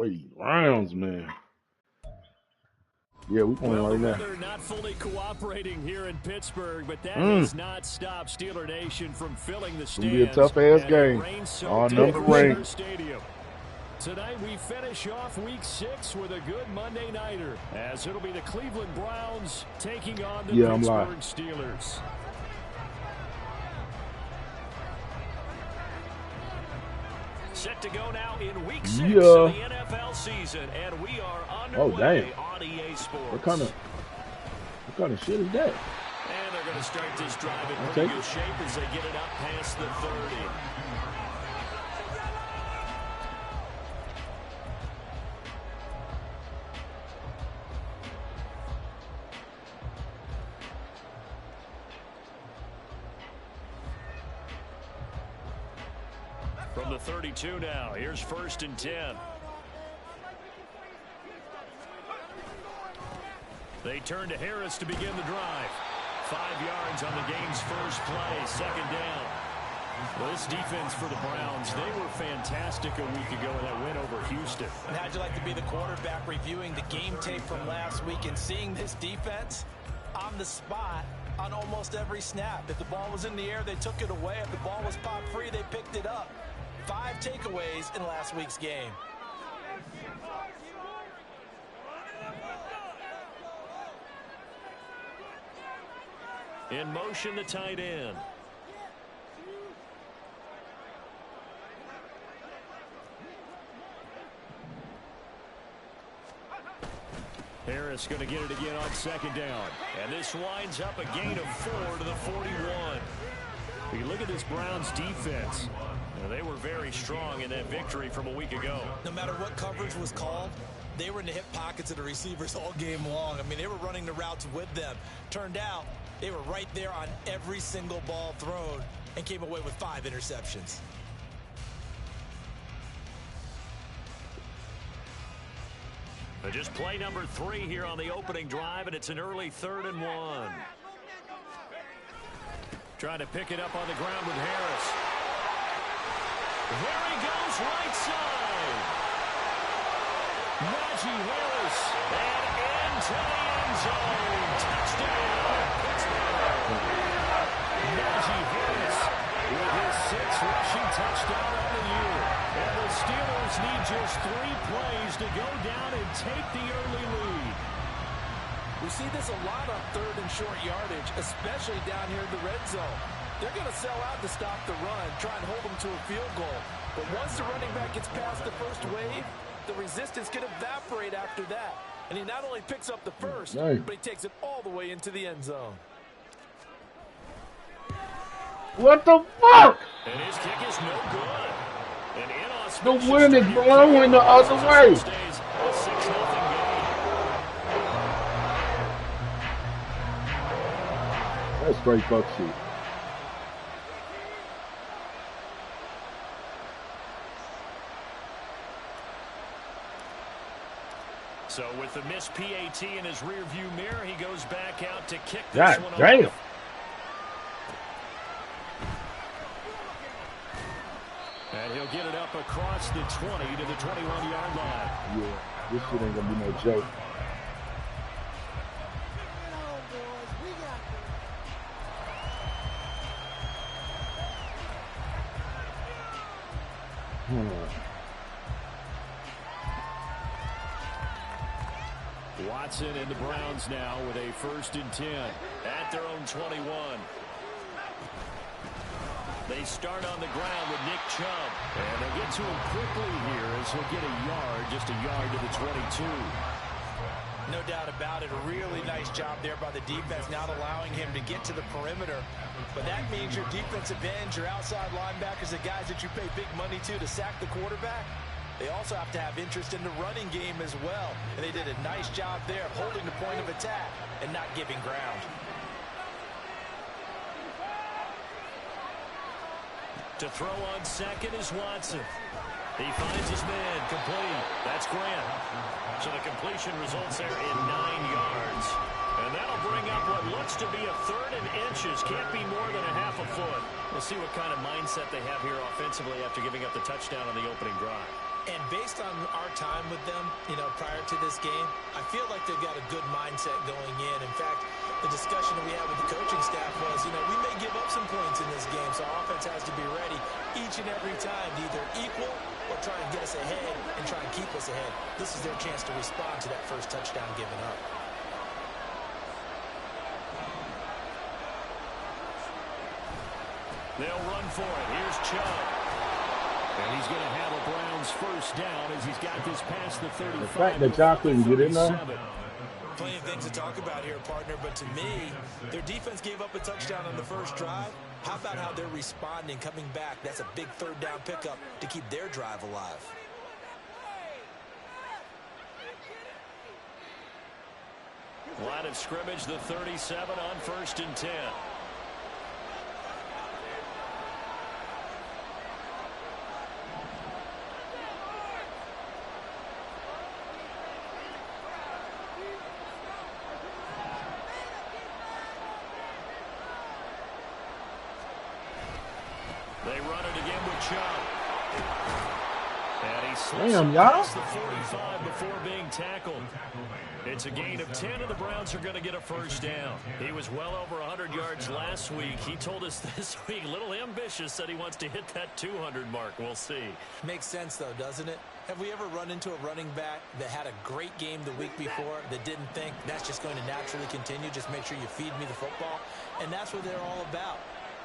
Wait, rounds, man. Yeah, we playing right now. They're not fully cooperating here in Pittsburgh, but that has not stopped Steeler Nation from filling the stands. It's gonna be a tough ass game. On number rain. Stadium. Tonight we finish off Week 6 with a good Monday nighter, as it'll be the Cleveland Browns taking on the Pittsburgh Steelers. Set to go now in Week 6 of the NFL season, and we are underway on EA Sports. What kind of shit is that? And they're going to start this drive in pretty good shape as they get it up past the 30. From the 32 now, here's 1st and 10. They turn to Harris to begin the drive. 5 yards on the game's first play, 2nd down. Well, this defense for the Browns, they were fantastic a week ago in that win over Houston. And how'd you like to be the quarterback reviewing the game tape from last week and seeing this defense on the spot on almost every snap? If the ball was in the air, they took it away. If the ball was popped free, they picked it up. 5 takeaways in last week's game. In motion, the tight end. Harris going to get it again on 2nd down. And this winds up a gain of 4 to the 41. You look at this Browns defense. They were very strong in that victory from a week ago. No matter what coverage was called, they were in the hip pockets of the receivers all game long. I mean, they were running the routes with them. Turned out they were right there on every single ball thrown and came away with 5 interceptions. Just play number 3 here on the opening drive, and it's an early 3rd and 1. Trying to pick it up on the ground with Harris. There he goes, right side. Najee Harris, and into the end zone. Touchdown, Pittsburgh. Najee Harris with his 6th rushing touchdown on the year. And the Steelers need just 3 plays to go down and take the early lead. We see this a lot on 3rd and short yardage, especially down here in the red zone. They're going to sell out to stop the run, try and hold them to a field goal. But once the running back gets past the first wave, the resistance can evaporate after that. And he not only picks up the first, but he takes it all the way into the end zone. What the fuck? And his kick is no good. The wind is blowing the other way. That's straight fuck shit. So with the missed PAT in his rearview mirror, he goes back out to kick this one off. And he'll get it up across the 20 to the 21-yard line. Yeah, this shit ain't gonna be no joke. Watson and the Browns now with a 1st and 10 at their own 21. They start on the ground with Nick Chubb. And they'll get to him quickly here as he'll get a yard, just a yard to the 22. No doubt about it. A really nice job there by the defense, not allowing him to get to the perimeter. But that means your defensive ends, your outside linebackers, the guys that you pay big money to sack the quarterback, they also have to have interest in the running game as well. And they did a nice job there, holding the point of attack and not giving ground. To throw on 2nd is Watson. He finds his man, complete. That's Grant. So the completion results there in 9 yards. And that'll bring up what looks to be a 3rd and inches. Can't be more than a ½ foot. We'll see what kind of mindset they have here offensively after giving up the touchdown on the opening drive. And based on our time with them, prior to this game, I feel like they've got a good mindset going in. In fact, the discussion that we had with the coaching staff was, we may give up some points in this game, so our offense has to be ready each and every time to either equal or try and get us ahead and try and keep us ahead. This is their chance to respond to that first touchdown given up. They'll run for it. Here's Chubb. And he's going to have a Browns first down as he's got this past the 35. The fact that y'all couldn't get in there. Plenty of things to talk about here, partner, but to me, their defense gave up a touchdown on the first drive. How about how they're responding, coming back? That's a big third down pickup to keep their drive alive. Line of scrimmage, the 37 on 1st and 10. They run it again with Chubb. And he slips past the 45 before being tackled. It's a gain of 10, and the Browns are going to get a first down. He was well over 100 yards last week. He told us this week, a little ambitious, said he wants to hit that 200 mark. We'll see. Makes sense, though, doesn't it? Have we ever run into a running back that had a great game the week before that didn't think that's just going to naturally continue? Just make sure you feed me the football. And that's what they're all about.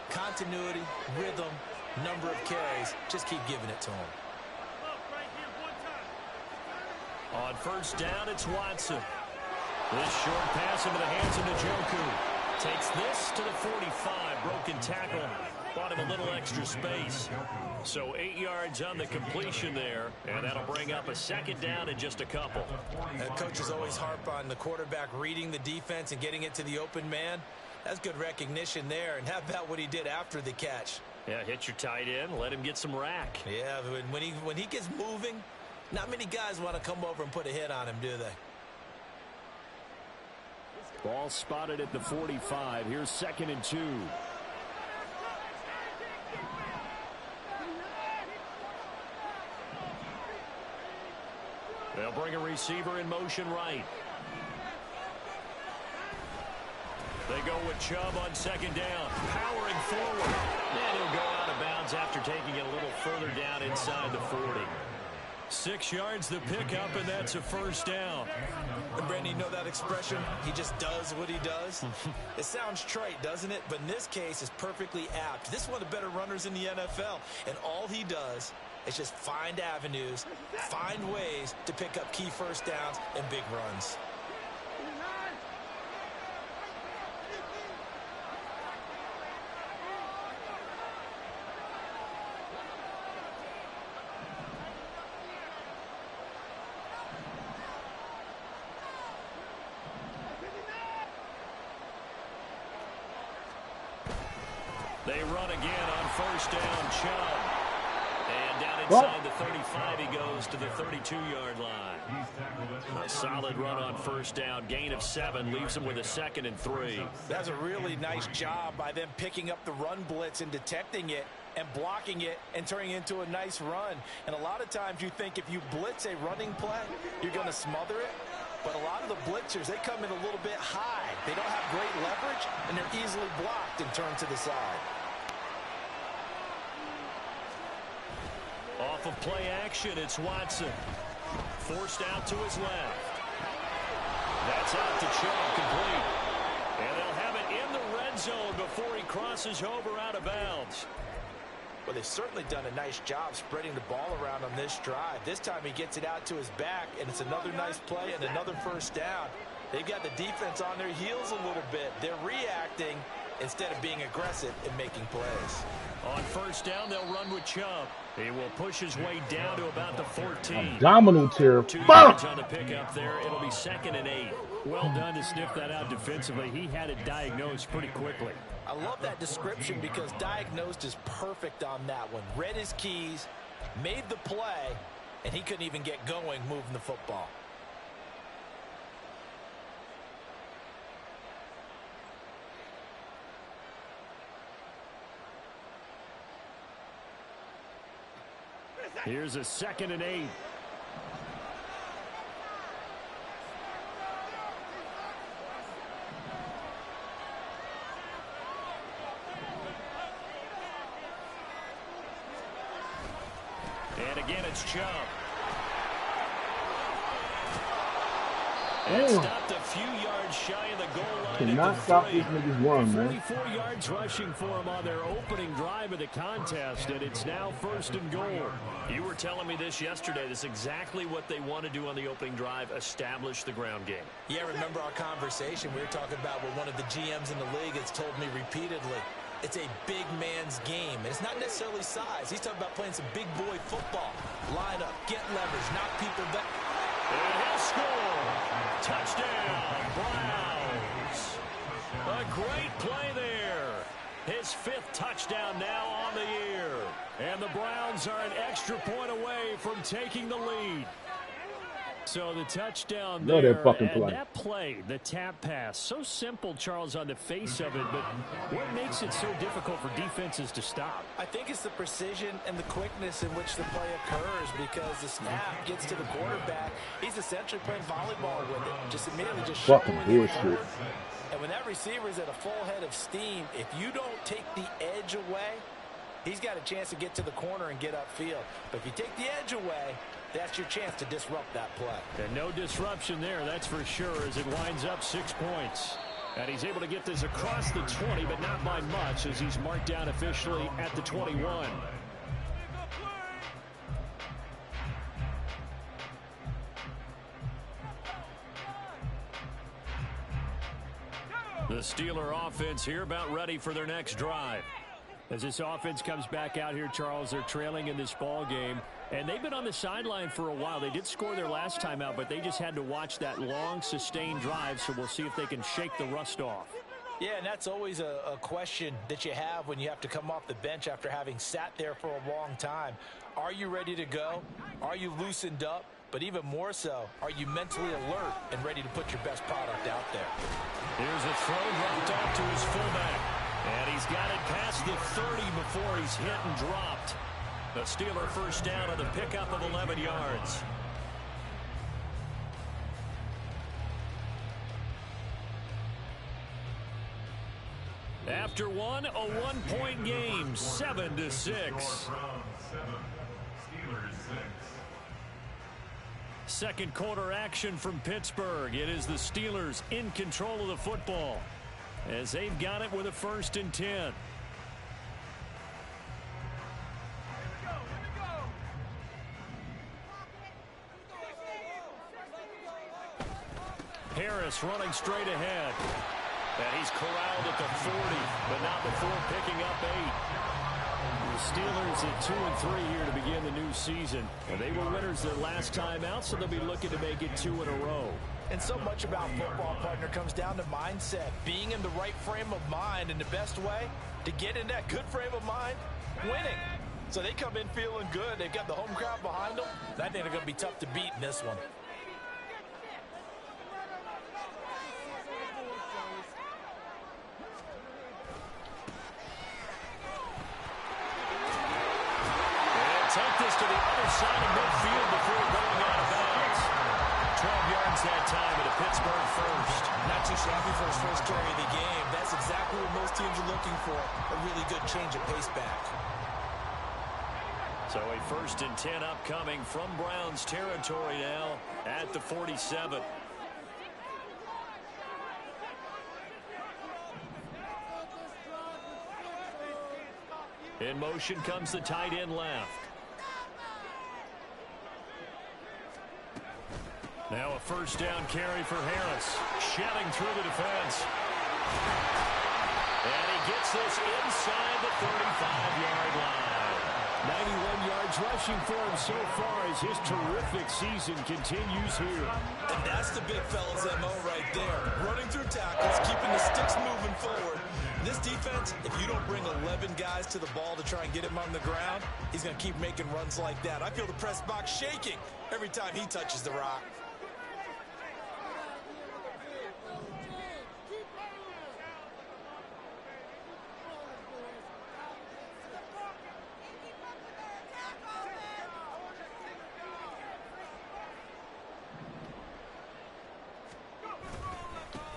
Continuity, rhythm, number of carries. Just keep giving it to them. On first down, it's Watson. This short pass into the hands of Njoku. Takes this to the 45. Broken tackle. Bought him a little extra space. So 8 yards on the completion there. And that'll bring up a second down in just a couple. Coaches always harp on the quarterback reading the defense and getting it to the open man. That's good recognition there. And how about what he did after the catch? Yeah, hit your tight end. Let him get some rack. Yeah, when he gets moving, not many guys want to come over and put a hit on him, do they? Ball spotted at the 45. Here's 2nd and 2. They'll bring a receiver in motion right. They go with Chubb on 2nd down. Powering forward. And he'll go out of bounds after taking it a little further down inside the 40. 6 yards the pickup, and that's a first down. And Brandon, you know that expression? He just does what he does. It sounds trite, doesn't it? But in this case, it's perfectly apt. This is one of the better runners in the NFL. And all he does is just find avenues, find ways to pick up key first downs and big runs. They run again on first down, Chubb. And down inside the 35, he goes to the 32-yard line. A solid run on first down. Gain of 7 leaves him with a 2nd and 3. That's a really nice job by them picking up the run blitz and detecting it and blocking it and turning it into a nice run. And a lot of times you think if you blitz a running play, you're going to smother it. But a lot of the blitzers, they come in a little bit high. They don't have great leverage, and they're easily blocked and turned to the side. Off of play action, it's Watson. Forced out to his left. That's out to Chubb, complete. And they'll have it in the red zone before he crosses over out of bounds. Well, they've certainly done a nice job spreading the ball around on this drive. This time he gets it out to his back, and it's another nice play and another first down. They've got the defense on their heels a little bit. They're reacting instead of being aggressive and making plays. On first down, they'll run with Chubb. He will push his way down to about the 14. Abdominal tear. 2 yards on the pickup there. It'll be 2nd and 8. Well done to sniff that out defensively. He had it diagnosed pretty quickly. I love that description because diagnosed is perfect on that one. Read his keys, made the play, and he couldn't even get going moving the football. Here's a 2nd and 8. And again, it's Chubb. And stopped a few yards shy of the goal line. Cannot stop these niggas run, man. 44 yards rushing for him on their opening drive of the contest, and it's now 1st and goal. You were telling me this yesterday. This is exactly what they want to do on the opening drive, establish the ground game. Yeah, remember our conversation. We were talking about what one of the GMs in the league has told me repeatedly. It's a big man's game, and it's not necessarily size. He's talking about playing some big boy football. Line up, get leverage, knock people back. And he'll score. Touchdown, Browns. A great play there. His 5th touchdown now on the year. And the Browns are an extra point away from taking the lead. So the touchdown there, and that play, the tap pass, so simple, Charles, on the face of it, but what makes it so difficult for defenses to stop? I think it's the precision and the quickness in which the play occurs, because the snap gets to the quarterback. He's essentially playing volleyball with it, just immediately just fucking shuffling it bullshit. forward. And when that receiver is at a full head of steam, if you don't take the edge away, he's got a chance to get to the corner and get upfield. But if you take the edge away, that's your chance to disrupt that play. And no disruption there, that's for sure, as it winds up 6 points. And he's able to get this across the 20, but not by much, as he's marked down officially at the 21. The Steeler offense here about ready for their next drive. As this offense comes back out here, Charles, they're trailing in this ball game, and they've been on the sideline for a while. They did score their last time out, but they just had to watch that long, sustained drive, so we'll see if they can shake the rust off. Yeah, and that's always a question that you have when you have to come off the bench after having sat there for a long time. Are you ready to go? Are you loosened up? But even more so, are you mentally alert and ready to put your best product out there? Here's a throw dropped off to his fullback. And he's got it past the 30 before he's hit and dropped. The Steeler first down on the pickup of 11 yards. After one, a one-point game, 7-6. Second quarter action from Pittsburgh. It is the Steelers in control of the football, as they've got it with a 1st and 10. Harris running straight ahead. And he's corralled at the 40, but not before picking up 8. The Steelers at 2-3 here to begin the new season. And they were winners their last time out, so they'll be looking to make it 2 in a row. And so much about football, partner, comes down to mindset, being in the right frame of mind, and the best way to get in that good frame of mind, winning. So they come in feeling good. They've got the home crowd behind them. I think they're going to be tough to beat in this one. Take this to the other side of midfield before going out of bounds. 12 yards that time at a Pittsburgh first. Not too shabby for his first carry of the game. That's exactly what most teams are looking for. A really good change of pace back. So a 1st and 10 upcoming from Browns territory now at the 47. In motion comes the tight end left. Now a 1st down carry for Harris. Shedding through the defense. And he gets this inside the 35-yard line. 91 yards rushing for him so far as his terrific season continues here. And that's the big fella's MO right there. Running through tackles, keeping the sticks moving forward. This defense, if you don't bring 11 guys to the ball to try and get him on the ground, he's going to keep making runs like that. I feel the press box shaking every time he touches the rock.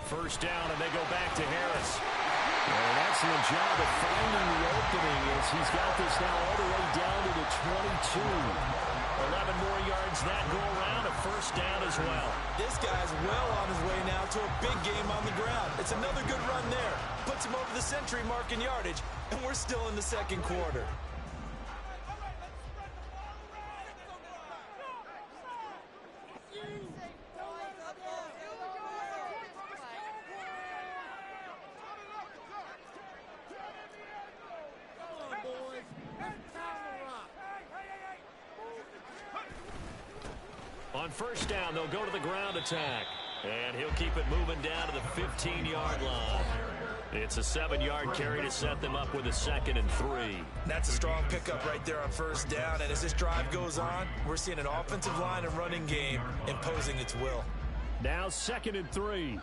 first down, and they go back to Harris. An excellent job of finding the opening as he's got this now all the way down to the 22. 11 more yards that go around, a first down as well. This guy's well on his way now to a big game on the ground. It's another good run there. Puts him over the century mark in yardage, and we're still in the second quarter. On first down, they'll go to the ground attack. And he'll keep it moving down to the 15-yard line. It's a 7-yard carry to set them up with a 2nd and 3. That's a strong pickup right there on first down. And as this drive goes on, we're seeing an offensive line and running game imposing its will. Now 2nd and 3.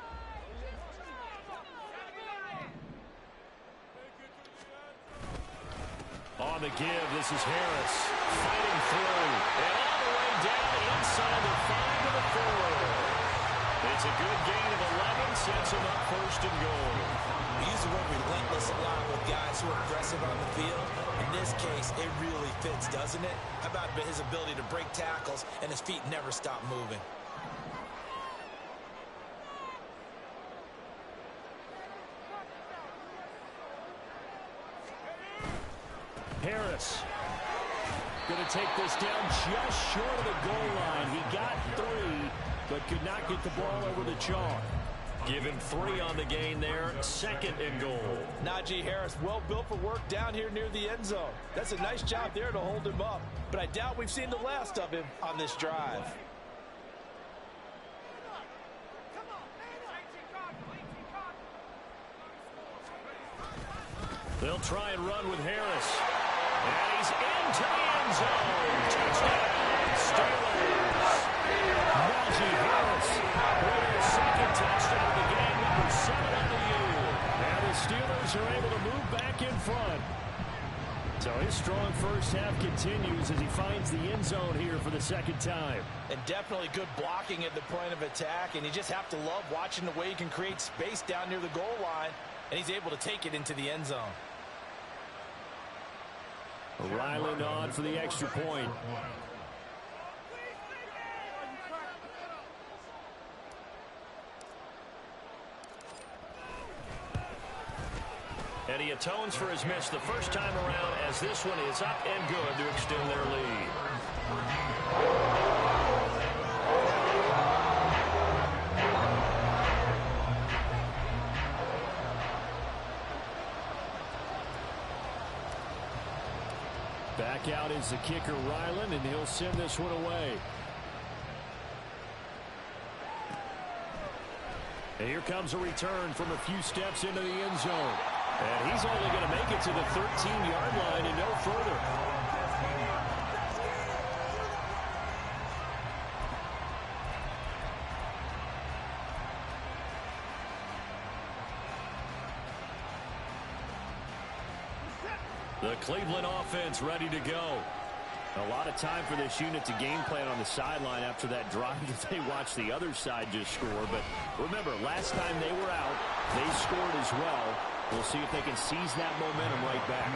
On the give, this is Harris. Fighting through. And all the way down inside the 5 to the 4. It's a good gain of 11, sets him up 1st and goal. We use the word relentless a lot with guys who are aggressive on the field. In this case, it really fits, doesn't it? How about his ability to break tackles and his feet never stop moving? Harris going to take this down just short of the goal line. He got 3, but could not get the ball over the chalk. Give him 3 on the gain there, 2nd and goal. Najee Harris, well built for work down here near the end zone. That's a nice job there to hold him up, but I doubt we've seen the last of him on this drive. They'll try and run with Harris. And he's into the end zone. Touchdown, Steelers. Najee Harris with his 2nd touchdown of the game, number 7 on the year. And the Steelers are able to move back in front. So his strong first half continues as he finds the end zone here for the 2nd time. And definitely good blocking at the point of attack, and you just have to love watching the way he can create space down near the goal line, and he's able to take it into the end zone. Ryland on for the extra point. And he atones for his miss the first time around as this one is up and good to extend their lead. Back out is the kicker, Ryland, and he'll send this one away. And here comes a return from a few steps into the end zone. And he's only going to make it to the 13-yard line and no further. The Cleveland offense ready to go. A lot of time for this unit to game plan on the sideline after that drive that they watched the other side just score. But remember, last time they were out, they scored as well. We'll see if they can seize that momentum right back.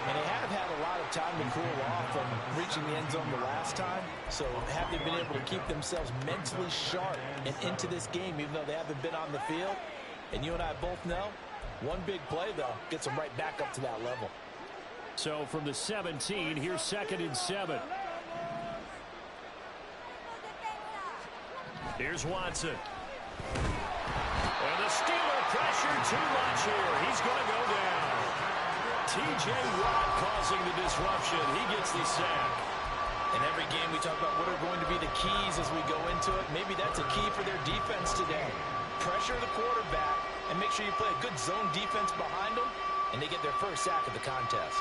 And they have had a lot of time to cool off from reaching the end zone the last time. So have they been able to keep themselves mentally sharp and into this game, even though they haven't been on the field? And you and I both know, one big play, though, gets them right back up to that level. So from the 17, here's 2nd and 7. Here's Watson. And the Steeler pressure too much here. He's going to go down. T.J. Watt causing the disruption. He gets the sack. In every game we talk about what are going to be the keys as we go into it. Maybe that's a key for their defense today. Pressure the quarterback and make sure you play a good zone defense behind them, and they get their first sack of the contest.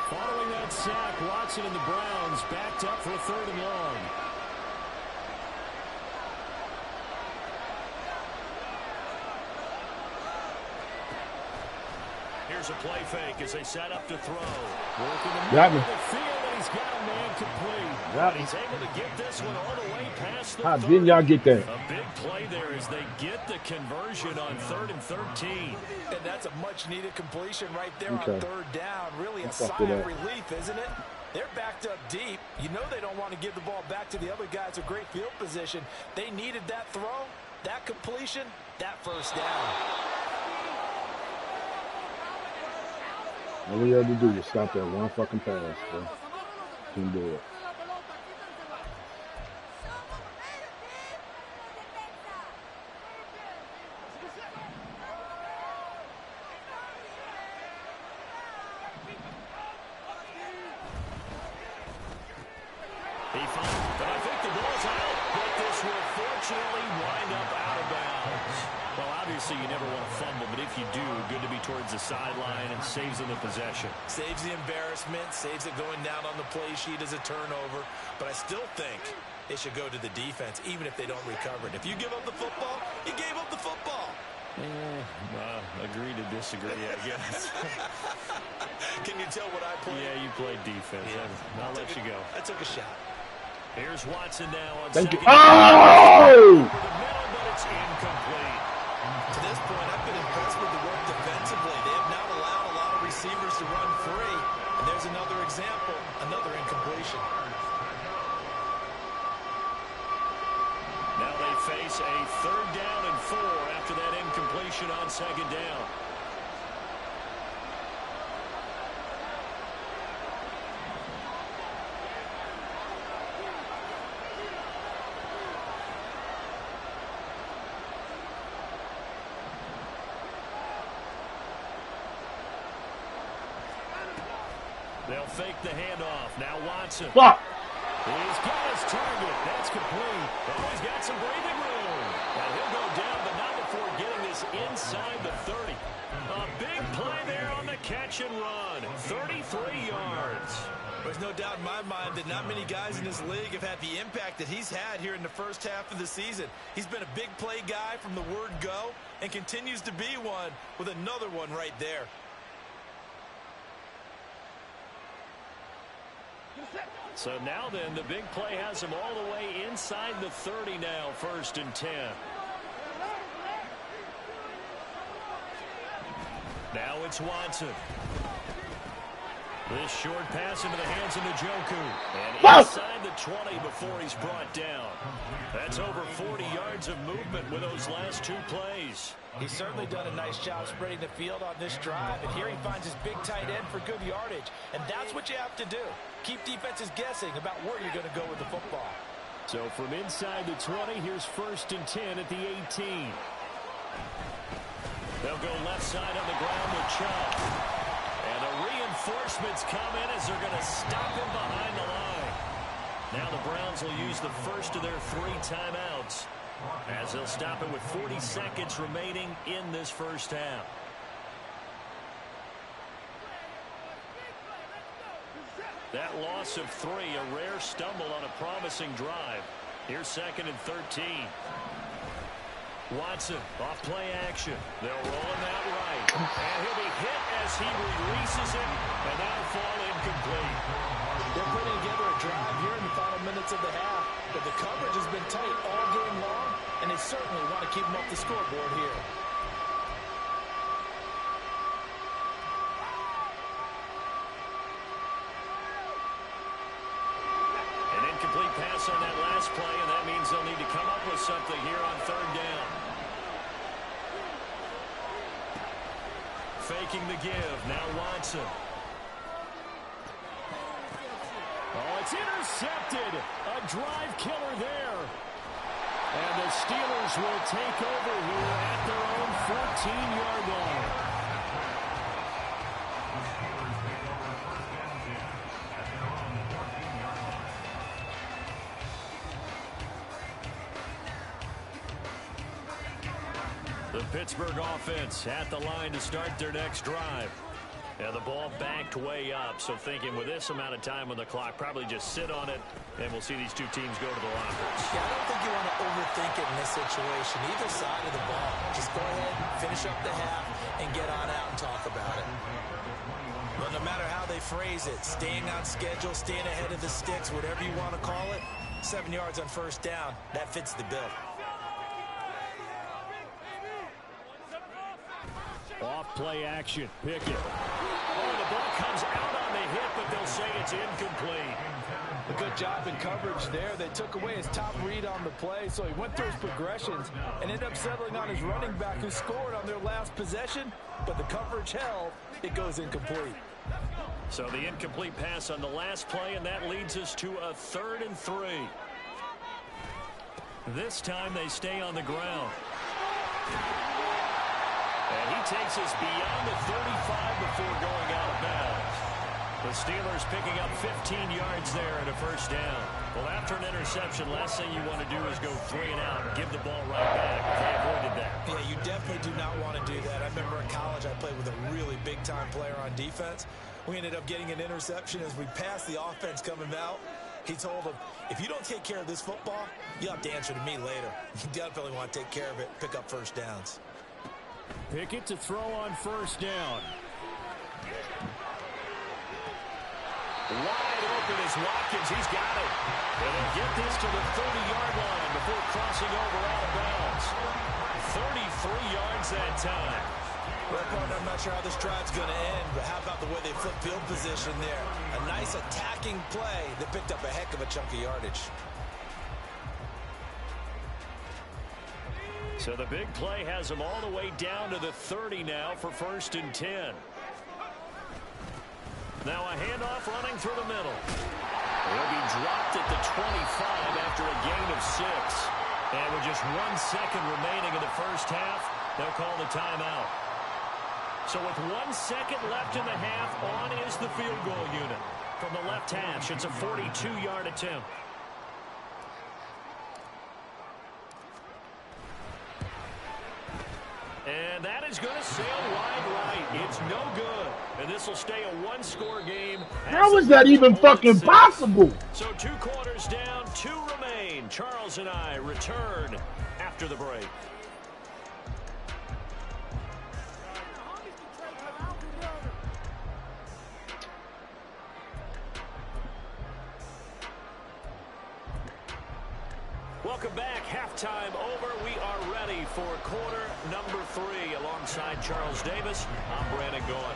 Following that sack, Watson and the Browns backed up for a 3rd and long. Here's a play fake as they set up to throw. Working the middle of the field, and he's got a man complete. He's able to get this one all the way past the How 30. didn't y'all get that? A big play there as they get the conversion on 3rd and 13. And that's a much-needed completion right there Okay. on 3rd down. Really a Fuck sigh with of that. relief, isn't it? They're backed up deep. You know they don't want to give the ball back to the other guys with great field position. They needed that throw, that completion, that first down. All we had to do was stop that one fucking pass, bro. Couldn't do it. He finds, but I think the ball's out, but this will fortunately wind up out of bounds. Well, obviously you never want to fumble, but if you do, good to be towards the sideline and saves them the possession. Saves the embarrassment, saves it going down on the play sheet as a turnover, but I still think it should go to the defense, even if they don't recover it. If you give up the football, you gave up the football. Agree to disagree, I guess. Can you tell what I played? Yeah, you played defense. Yeah. I'll let you go. I took a shot. Here's Watson now on Thank you. second. Oh! Over the middle, but it's incomplete. To this point, I've been impressed with the work defensively. They have not allowed a lot of receivers to run free. And there's another example, another incompletion. Now they face a 3rd down and 4 after that incompletion on 2nd down. They'll fake the handoff. Now Watson. Fuck! He's got his target. That's complete. Oh, he's got some breathing room. And he'll go down, but not before getting this inside the 30. A big play there on the catch and run. 33 yards. There's no doubt in my mind that not many guys in this league have had the impact that he's had here in the first half of the season. He's been a big play guy from the word go and continues to be one with another one right there. So now then, the big play has him all the way inside the 30 now, 1st and 10. Now it's Watson. This short pass into the hands of Njoku. And inside the 20 before he's brought down. That's over 40 yards of movement with those last 2 plays. He's certainly done a nice job spreading the field on this drive, and here he finds his big tight end for good yardage, and that's what you have to do. Keep defenses guessing about where you're going to go with the football. So from inside the 20, here's 1st and 10 at the 18. They'll go left side on the ground with Chubb. And the reinforcements come in as they're going to stop him behind the line. Now the Browns will use the first of their 3 timeouts, as they'll stop it with 40 seconds remaining in this first half. That loss of 3, a rare stumble on a promising drive. Here's 2nd and 13. Watson off play action. They'll roll him out right. And he'll be hit as he releases it, and that'll fall incomplete. They're putting together a drive here in the final minutes of the half, but the coverage has been tight all game long, and they certainly want to keep them off the scoreboard here. An incomplete pass on that last play, and that means they'll need to come up with something here on 3rd down. Faking the give. Now Watson. Oh, it's intercepted. A drive killer there. And the Steelers will take over here at their own 14-yard line. The Pittsburgh offense at the line to start their next drive. And the ball backed way up, so thinking with this amount of time on the clock, probably just sit on it, and we'll see these 2 teams go to the lockers. Yeah, I don't think you want to overthink it in this situation, either side of the ball. Just go ahead, finish up the half, and get on out and talk about it. But no matter how they phrase it, staying on schedule, staying ahead of the sticks, whatever you want to call it, 7 yards on first down. That fits the bill. Off play action. Pickett. Oh, the ball comes out on the hit, but they'll say it's incomplete. A good job in coverage there. They took away his top read on the play, so he went through his progressions and ended up settling on his running back who scored on their last possession, but the coverage held. It goes incomplete. So the incomplete pass on the last play, and that leads us to a 3rd and 3. This time they stay on the ground. And he takes us beyond the 35 before going out of bounds. The Steelers picking up 15 yards there and a first down. Well, after an interception, last thing you want to do is go 3 and out and give the ball right back. They avoided that. Yeah, you definitely do not want to do that. I remember in college I played with a really big-time player on defense. We ended up getting an interception as we passed the offense coming out. He told him, if you don't take care of this football, you'll have to answer to me later. You definitely want to take care of it, pick up first downs. Pickett to throw on first down. Wide open is Watkins. He's got it. And they'll get this to the 30-yard line before crossing over out of bounds. 33 yards that time. Well, partner, I'm not sure how this drive's going to end, but how about the way they flip field position there? A nice attacking play that picked up a heck of a chunk of yardage. So the big play has them all the way down to the 30 now for 1st and 10. Now a handoff running through the middle. He'll be dropped at the 25 after a gain of 6. And with just 1 second remaining in the first half, they'll call the timeout. So with 1 second left in the half, on is the field goal unit. From the left hash, it's a 42-yard attempt. And that is going to sail wide right. It's no good. And this will stay a 1-score game. How is that even fucking possible? So 2 quarters down, 2 remain. Charles and I return after the break. Welcome back. Halftime over. We are ready for quarter number 3. Alongside Charles Davis, I'm Brandon Gordon.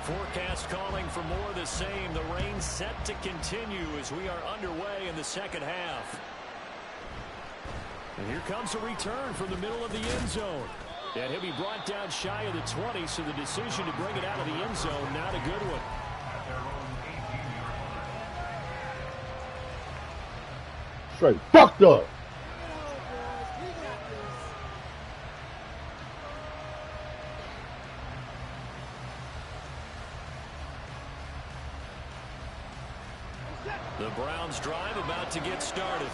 Forecast calling for more of the same. The rain set to continue as we are underway in the second half. And here comes a return from the middle of the end zone. And he'll be brought down shy of the 20, so the decision to bring it out of the end zone, not a good one. Straight fucked up. The Browns drive about to get started.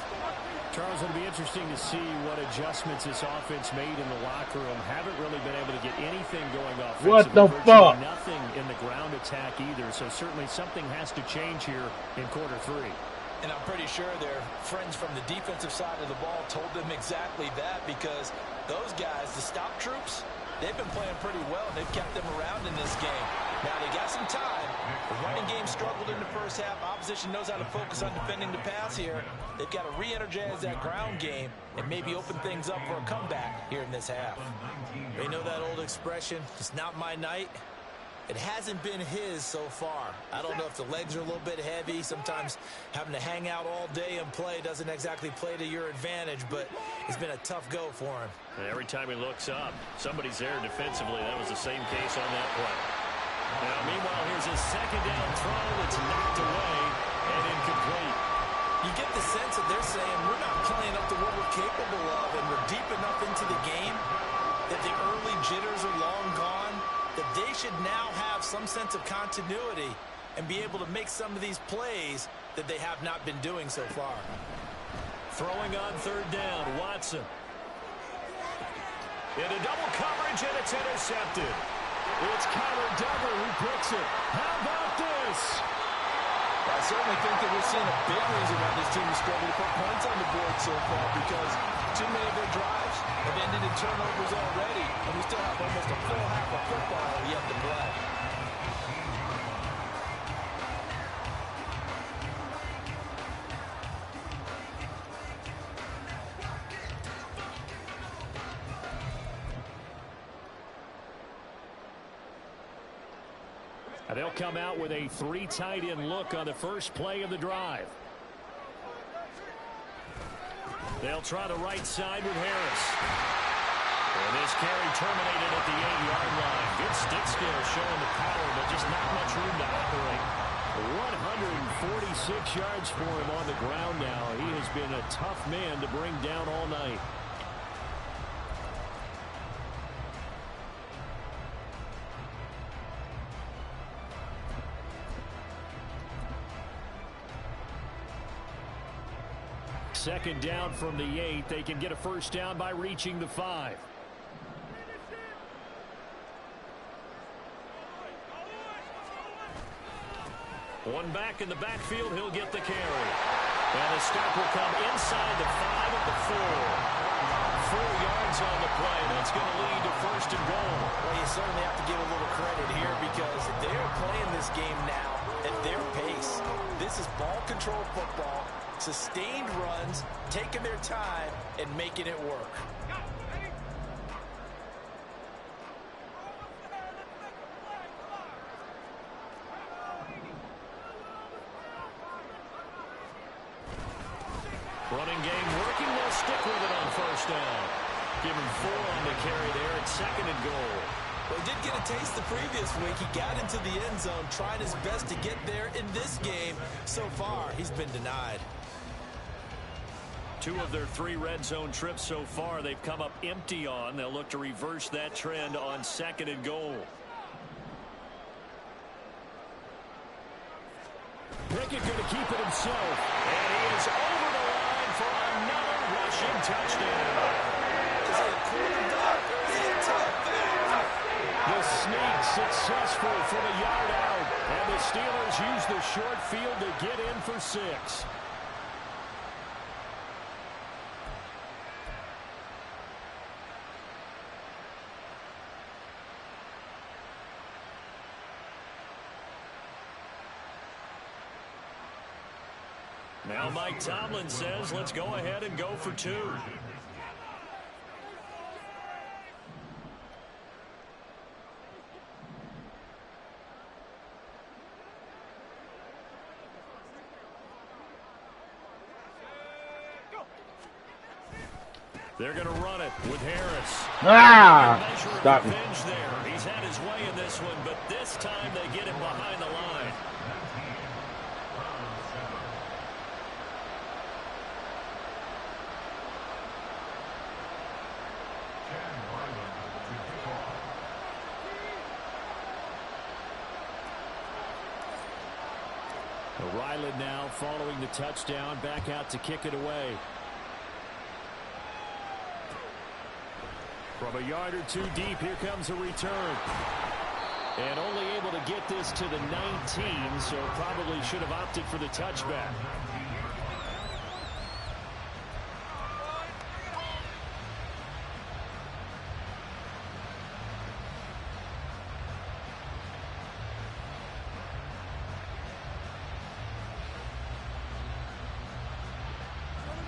Charles, it'll be interesting to see what adjustments this offense made in the locker room. Haven't really been able to get anything going offensively. What the fuck? Nothing in the ground attack either. So certainly something has to change here in quarter 3. And I'm pretty sure their friends from the defensive side of the ball told them exactly that, because those guys, the stop troops, they've been playing pretty well. They've kept them around in this game. Now, they got some time. The running game struggled in the first half. Opposition knows how to focus on defending the pass here. They've got to re-energize that ground game and maybe open things up for a comeback here in this half. They know that old expression, it's not my night. It hasn't been his so far. I don't know if the legs are a little bit heavy. Sometimes having to hang out all day and play doesn't exactly play to your advantage, but it's been a tough go for him. And every time he looks up, somebody's there defensively. That was the same case on that play. Now, meanwhile, here's his second down throw that's knocked away and incomplete. You get the sense that they're saying we're not playing up to what we're capable of, and we're deep enough into the game that the early jitters are long gone, that they should now have some sense of continuity and be able to make some of these plays that they have not been doing so far. Throwing on third down, Watson. Into double coverage, and it's intercepted. It's Kyler Duggar who picks it. How about this? I certainly think that we're seeing a big reason why this team is struggling to put points on the board so far, because too many of their drives have ended in turnovers already, and we still have almost a full half of football yet to play. They'll come out with a 3 tight end look on the first play of the drive. They'll try the right side with Harris. And this carry terminated at the 8-yard line. Good stick skill showing the power, but just not much room to operate. 146 yards for him on the ground now. He has been a tough man to bring down all night. Second down from the 8. They can get a first down by reaching the 5. One back in the backfield. He'll get the carry. And the stop will come inside the 5 at the 4. 4 yards on the play. That's going to lead to first and goal. Well, you certainly have to give a little credit here because they're playing this game now at their pace. This is ball control football. Sustained runs, taking their time, and making it work. Running game working. They'll stick with it on first down. Give him 4 on the carry there at second and goal. Well, he did get a taste the previous week. He got into the end zone, trying his best to get there in this game. So far, he's been denied. 2 of their 3 red zone trips so far they've come up empty on. They'll look to reverse that trend on second and goal. Pickett going to keep it himself. And he is over the line for another rushing touchdown. Is he a quarterback or is he a tight end? The sneak successful from a yard out. And the Steelers use the short field to get in for 6. Now Mike Tomlin says, let's go ahead and go for 2. They're going to run it with Harris. Stop me. There. He's had his way in this one, but this time they get him behind the line. Ryland now following the touchdown, back out to kick it away. From a yard or 2 deep, here comes a return. And only able to get this to the 19, so probably should have opted for the touchback.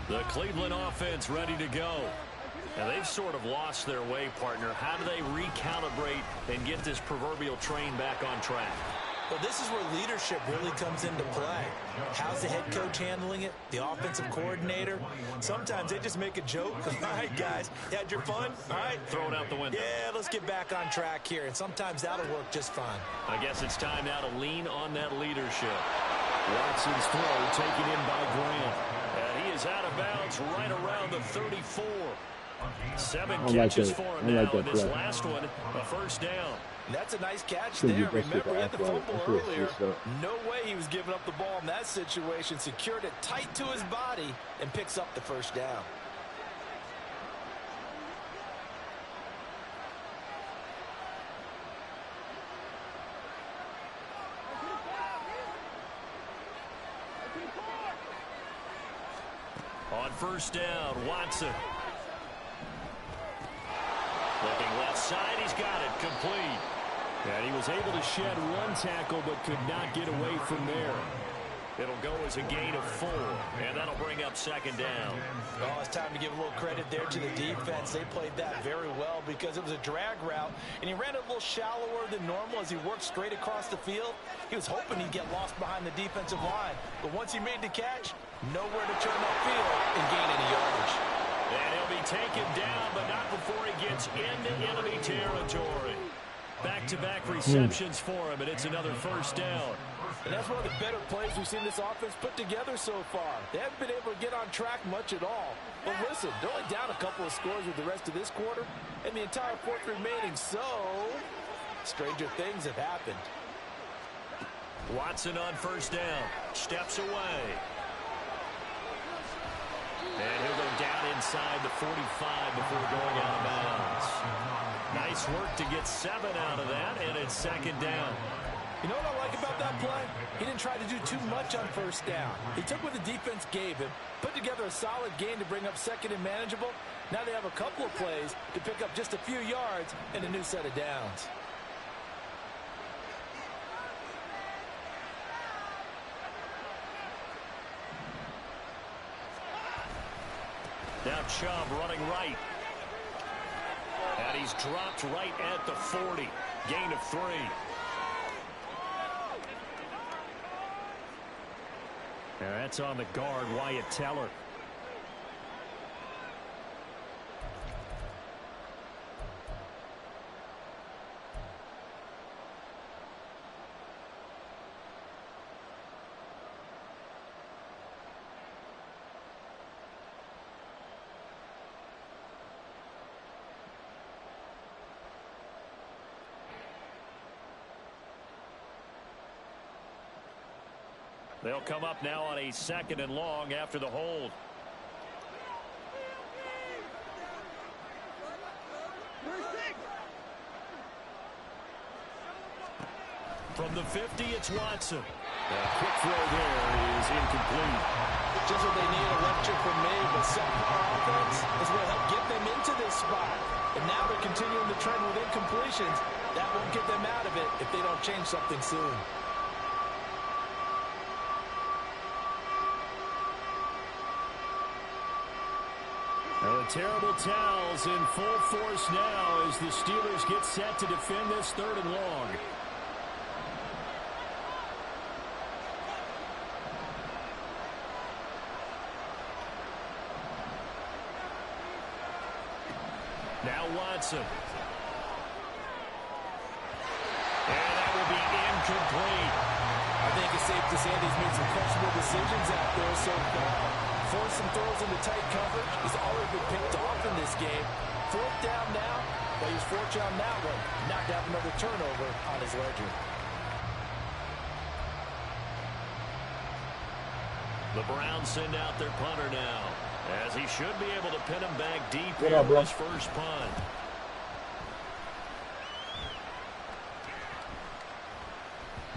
The Cleveland offense ready to go. And they've sort of lost their way, partner. How do they recalibrate and get this proverbial train back on track? Well, this is where leadership really comes into play. How's the head coach handling it? The offensive coordinator? Sometimes they just make a joke. All right, guys, you had your fun? All right. Throw it out the window. Yeah, let's get back on track here. And sometimes that'll work just fine. I guess it's time now to lean on that leadership. Watson's throw taken in by Grant. And he is out of bounds right around the 34. 7 catches for him now, and this last one, a first down. And that's a nice catch there. Remember, he had the fumble earlier. No way he was giving up the ball in that situation. Secured it tight to his body and picks up the first down. On first down, Watson. Looking left side, he's got it, complete. And he was able to shed 1 tackle, but could not get away from there. It'll go as a gain of 4, and that'll bring up second down. Oh, it's time to give a little credit there to the defense. They played that very well because it was a drag route, and he ran it a little shallower than normal as he worked straight across the field. He was hoping he'd get lost behind the defensive line, but once he made the catch, nowhere to turn upfield and gain any yardage. And he'll be taken down, but not before he gets into enemy territory. Back-to-back receptions for him, and it's another first down. And that's one of the better plays we've seen this offense put together so far. They haven't been able to get on track much at all. But listen, they're only down a couple of scores with the rest of this quarter, and the entire fourth remaining, so stranger things have happened. Watson on first down, steps away. And he'll go down inside the 45 before going out of bounds. Nice work to get 7 out of that, and it's second down. You know what I like about that play? He didn't try to do too much on first down. He took what the defense gave him, put together a solid gain to bring up second and manageable. Now they have a couple of plays to pick up just a few yards and a new set of downs. Now Chubb running right. And he's dropped right at the 40. Gain of 3. And that's on the guard, Wyatt Teller. They'll come up now on a second and long after the hold. From the 50, it's Watson. A quick throw there is incomplete. Just what they need, a lecture from me, but subpar offense is what helped get them into this spot. And now they're continuing the trend with incompletions. That won't get them out of it if they don't change something soon. Now the terrible towels in full force now as the Steelers get set to defend this third and long. Now Watson. And that will be incomplete. I think it's safe to say he's made some questionable decisions out there so far. Forcing throws into tight coverage. He's already been picked off in this game. Fourth down now, but he's fortunate on that one. Not to have another turnover on his ledger. The Browns send out their punter now, as he should be able to pin him back deep What here up, bro? with his first punt.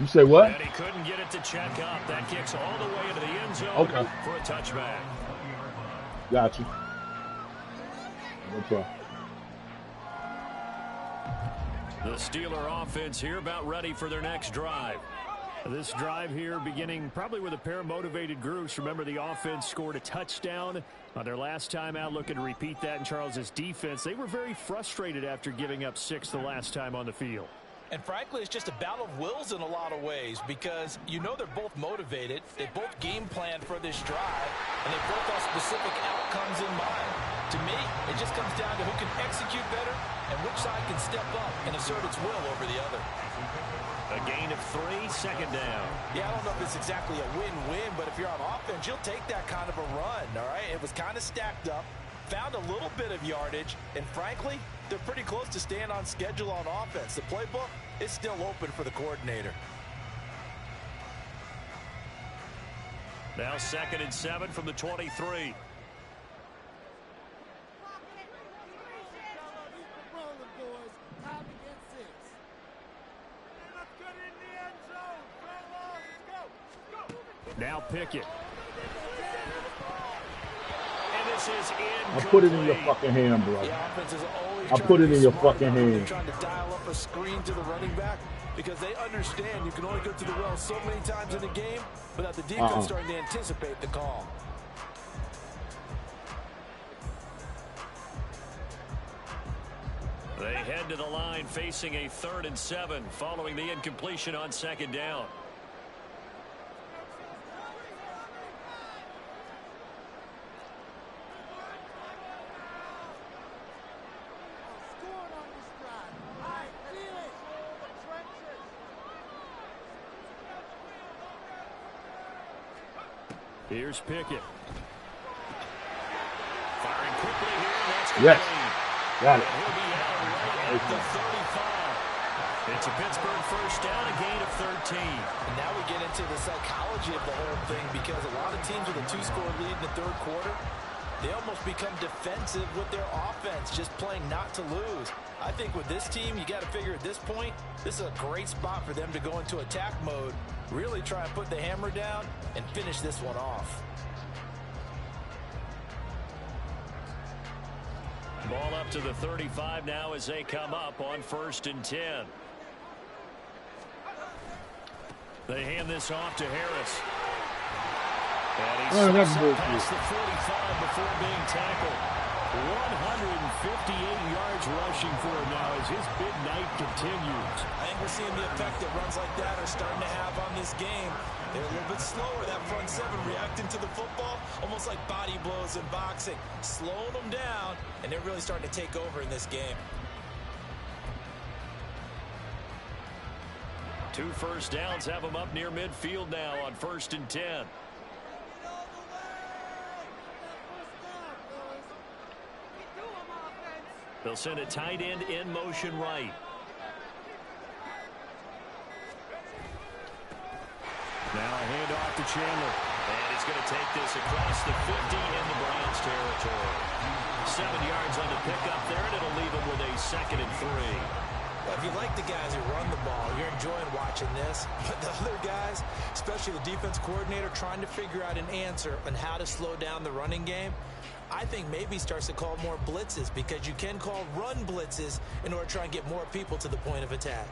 You say what? And he couldn't get it to check up. That kicks all the way into the end zone Okay. for a touchback. Got you. No problem. The Steeler offense here about ready for their next drive. This drive here beginning probably with a pair of motivated groups. Remember, the offense scored a touchdown on their last time out. Looking to repeat that in Charles's defense. They were very frustrated after giving up 6 the last time on the field. And frankly, it's just a battle of wills in a lot of ways because you know they're both motivated. They both game planned for this drive, and they both have specific outcomes in mind. To me, it just comes down to who can execute better and which side can step up and assert its will over the other. A gain of 3, second down. Yeah, I don't know if it's exactly a win-win, but if you're on offense, you'll take that kind of a run, all right? It was kind of stacked up, found a little bit of yardage, and frankly, they're pretty close to staying on schedule on offense. The playbook is still open for the coordinator. Now 2nd and 7 from the 23. Now Pickett. And this is incomplete. I put it in your fucking hand, bro. The offense is always I put it in your smart fucking when they're hand. trying to dial up a screen to the running back. because they understand you can only go to the well so many times in a game without the defense starting to anticipate the call. They head to the line facing a 3rd and 7 following the incompletion on 2nd down. Here's Pickett. Firing quickly here. That's yes. Got it. He'll be out right at the 35. It's a Pittsburgh first down, a gain of 13. And now we get into the psychology of the whole thing, because a lot of teams with a 2-score lead in the 3rd quarter, they almost become defensive with their offense, just playing not to lose. I think with this team, you got to figure at this point, this is a great spot for them to go into attack mode, really try and put the hammer down and finish this one off. Ball up to the 35 now as they come up on 1st and 10. They hand this off to Harris. And he slips up past the 45 before being tackled. 158 yards rushing for him now as his big night continues. I think we're seeing the effect that runs like that are starting to have on this game. They're a little bit slower, that front 7 reacting to the football, almost like body blows in boxing, slowing them down, and they're really starting to take over in this game. 2 first downs have them up near midfield now on 1st and 10. They'll send a tight end in motion right. Now a handoff to Chandler. And he's going to take this across the 50 into Browns territory. 7 yards on the pickup there, and it'll leave him with a 2nd and 3. Well, if you like the guys who run the ball, you're enjoying watching this. But the other guys, especially the defense coordinator, trying to figure out an answer on how to slow down the running game, I think maybe starts to call more blitzes, because you can call run blitzes in order to try and get more people to the point of attack.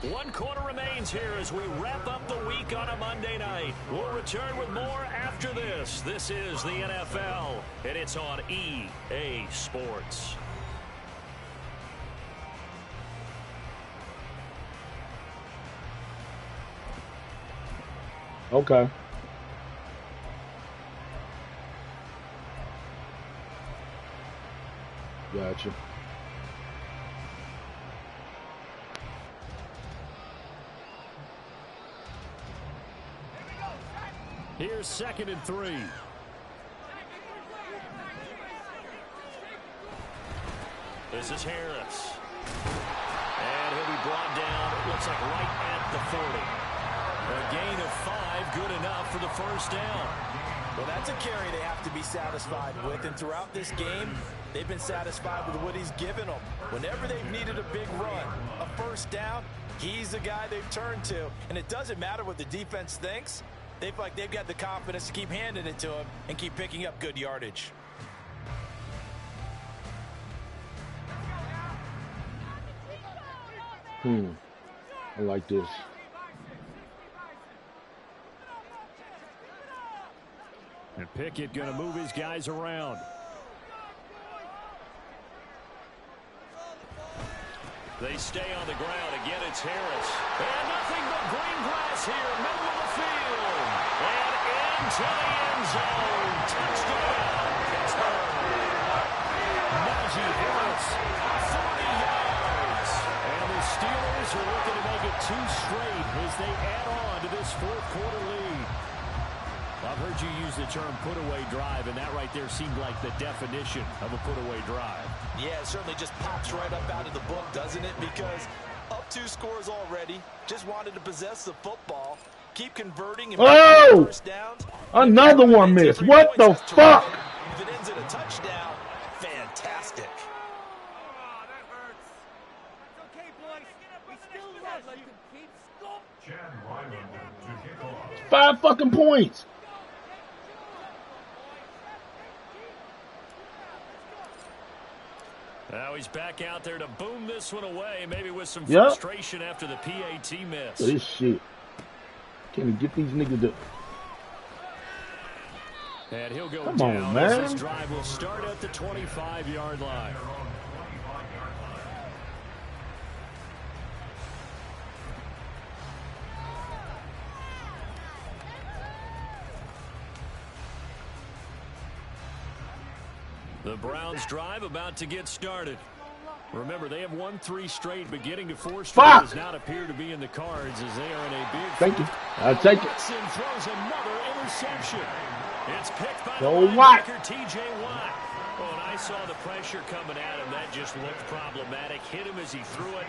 1 quarter remains here as we wrap up the week on a Monday night. We'll return with more after this. This is the NFL, and it's on EA Sports. Okay. Gotcha. Here's 2nd and 3. This is Harris. And he'll be brought down, it looks like right at the 40. A gain of 5, good enough for the first down. Well, that's a carry they have to be satisfied with, and throughout this game, they've been satisfied with what he's given them. Whenever they've needed a big run, a first down, he's the guy they've turned to. And it doesn't matter what the defense thinks. They feel like they've got the confidence to keep handing it to him and keep picking up good yardage. I like this. And Pickett going to move his guys around. They stay on the ground. Again, it's Harris. And nothing but green grass here, middle of the field. And into the end zone. Touchdown, Pittsburgh. Najee Harris, 40 yards. And the Steelers are looking to make it 2 straight as they add on to this 4th quarter lead. I've heard you use the term put-away drive, and that right there seemed like the definition of a put-away drive. Yeah, it certainly just pops right up out of the book, doesn't it? Because up 2 scores already, just wanted to possess the football, keep converting and first downs. Another one missed. What the fuck? If it ends in a touchdown, fantastic. Oh, that hurts. It's okay, boys. We still love like to keep score. 5 fucking points. Now he's back out there to boom this one away, maybe with some frustration after the PAT miss. This shit. Can we get these niggas to... And he'll go Come down on, man. as this drive will start at the 25-yard line. The Browns drive about to get started. Remember, they have won 3 straight, but getting to 4 straight does not appear to be in the cards as they are in a big... Thank you. I'll take it. Watson throws another interception. It's picked by So the what? linebacker, T.J. Watt. Oh, and I saw the pressure coming at him. That just looked problematic. Hit him as he threw it,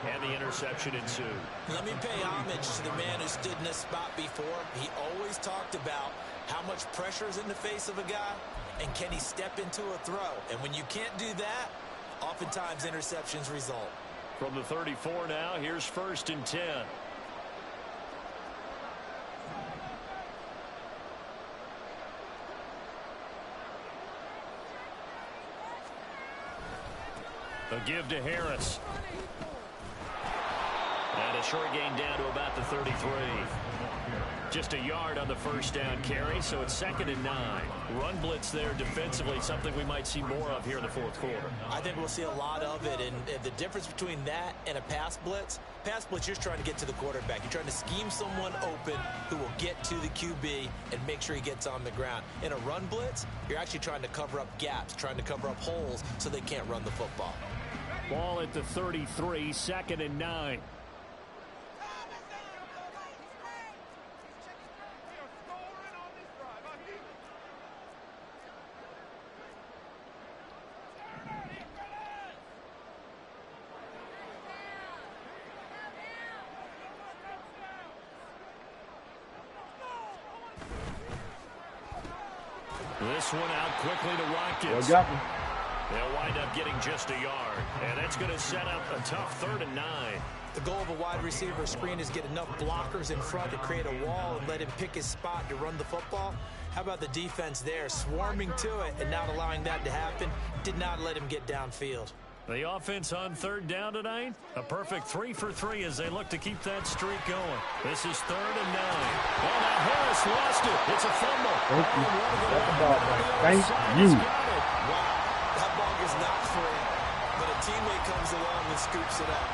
and the interception ensued. Let me pay homage to the man who stood in this spot before. He always talked about how much pressure is in the face of a guy, and can he step into a throw? And when you can't do that, oftentimes interceptions result. From the 34 now, here's 1st and 10. A give to Harris. And a short gain down to about the 33. Just a yard on the first down carry, so it's 2nd and 9. Run blitz there defensively, something we might see more of here in the 4th quarter. I think we'll see a lot of it, and the difference between that and a pass blitz, you're just trying to get to the quarterback. You're trying to scheme someone open who will get to the QB and make sure he gets on the ground. In a run blitz, you're actually trying to cover up gaps, trying to cover up holes so they can't run the football. Ball at the 33, 2nd and 9. This one out quickly to Watkins. Well, got me. They'll wind up getting just a yard, and that's going to set up a tough 3rd and 9. The goal of a wide receiver screen is get enough blockers in front to create a wall and let him pick his spot to run the football. How about the defense there, swarming to it and not allowing that to happen? Did not let him get downfield. The offense on 3rd down tonight, a perfect 3 for 3 as they look to keep that streak going. This is 3rd and 9. Well, now Harris lost it. It's a fumble. Thank you. That's about right. Thank you. Wow, that ball is not free, but a teammate comes along and scoops it up.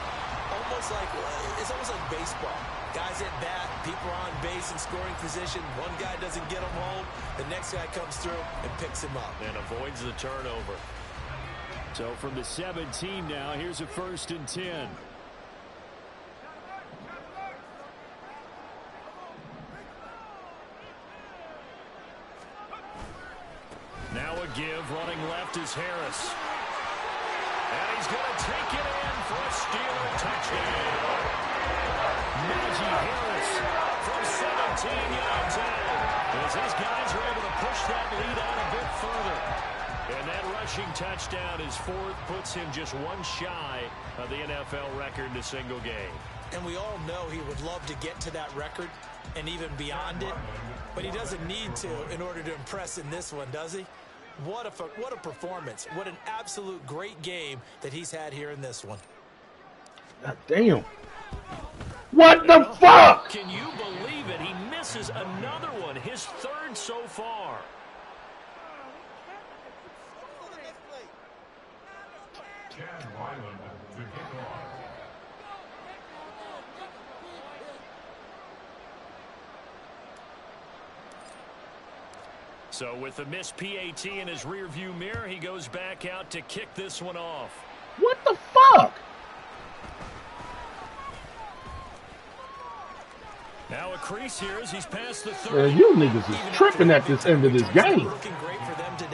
It's almost like baseball. Guys at bat, people are on base in scoring position. One guy doesn't get him home. The next guy comes through and picks him up. And avoids the turnover. So from the 17 now, here's a 1st and 10. Now a give, running left is Harris. And he's going to take it in for a Steeler touchdown. Najee Harris from 17 yards out. As these guys are able to push that lead out a bit further. And that rushing touchdown is 4th, puts him just one shy of the NFL record in a single game. And we all know he would love to get to that record and even beyond it, but he doesn't need to in order to impress in this one, does he? What a performance. What an absolute great game that he's had here in this one. God damn. What the fuck? Can you believe it? He misses another one, his 3rd so far. So with the missed PAT in his rearview mirror, he goes back out to kick this one off. What the fuck? Now a crease here as he's past the 30. Man, you niggas is tripping at this end of this game.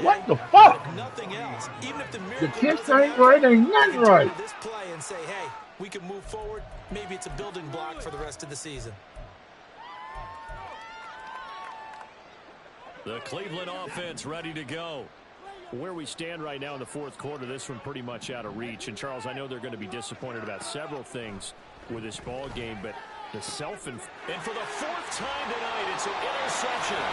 What the fuck? Nothing else. Even if The kiss ain't right, ain't nothing right. This play and say, hey, we can move forward. Maybe it's a building block for the rest of the season. The Cleveland offense ready to go. Where we stand right now in the 4th quarter, this one pretty much out of reach. And, Charles, I know they're going to be disappointed about several things with this ball game, but the and for the 4th time tonight, it's an interception.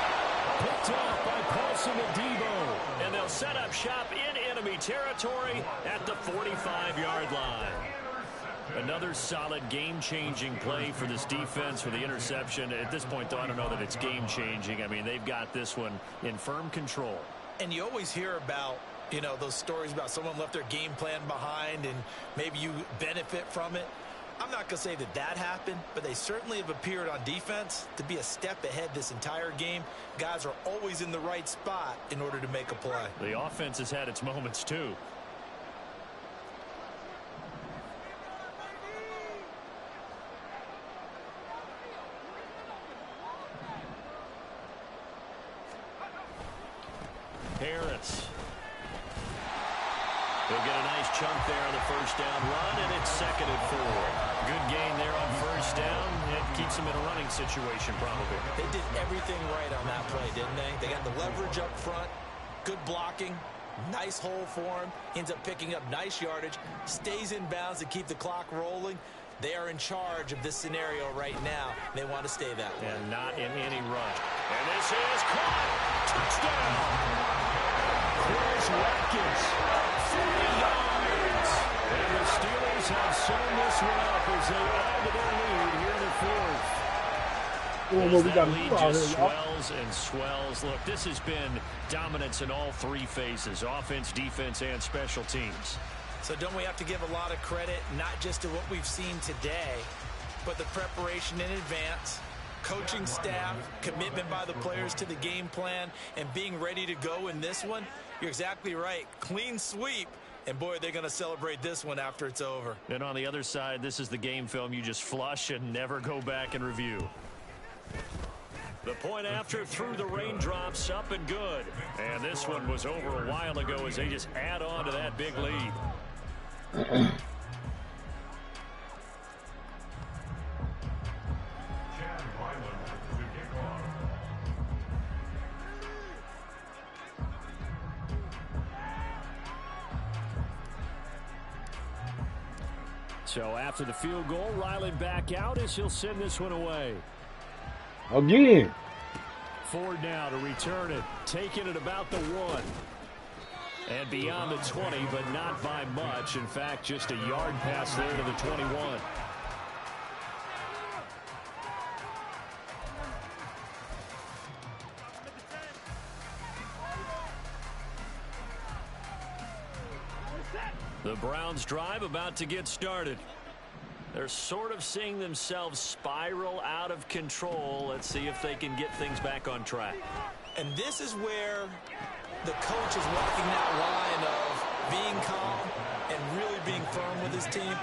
Picked up by Paulson and Debo. And they'll set up shop in enemy territory at the 45-yard line. Another solid game-changing play for this defense for the interception. At this point, though, I don't know that it's game-changing. I mean, they've got this one in firm control. And you always hear about, you know, those stories about someone left their game plan behind and maybe you benefit from it. I'm not going to say that that happened, but they certainly have appeared on defense to be a step ahead this entire game. Guys are always in the right spot in order to make a play. The offense has had its moments, too. Harris. He'll get a nice chunk there on the first down run, and it's 2nd and 4. Good gain there on first down. It keeps them in a running situation, probably. They did everything right on that play, didn't they? They got the leverage up front, good blocking, nice hole for him. Ends up picking up nice yardage, stays in bounds to keep the clock rolling. They are in charge of this scenario right now. They want to stay that way. And not in any rush. And this is caught. Touchdown. Chris Watkins, 40 yards. And the Steelers have sewn this one up as they add to their lead here in the 4th. Well, we As got that lead to just swells and swells. Look, this has been dominance in all 3 phases, offense, defense, and special teams. So don't we have to give a lot of credit, not just to what we've seen today, but the preparation in advance, coaching staff, commitment by the players to the game plan, and being ready to go in this one? You're exactly right. Clean sweep. And, boy, they're going to celebrate this one after it's over. And on the other side, this is the game film you just flush and never go back and review. The point after through the raindrops, up and good. And this one was over a while ago as they just add on to that big lead. So after the field goal, Riley back out as he'll send this one away. Again. Ford now to return it, taking it about the 1. And beyond the 20, but not by much. In fact, just a yard pass there to the 21. The Browns drive about to get started. They're sort of seeing themselves spiral out of control. Let's see if they can get things back on track. And this is where the coach is walking that line of being calm and really being firm with his team.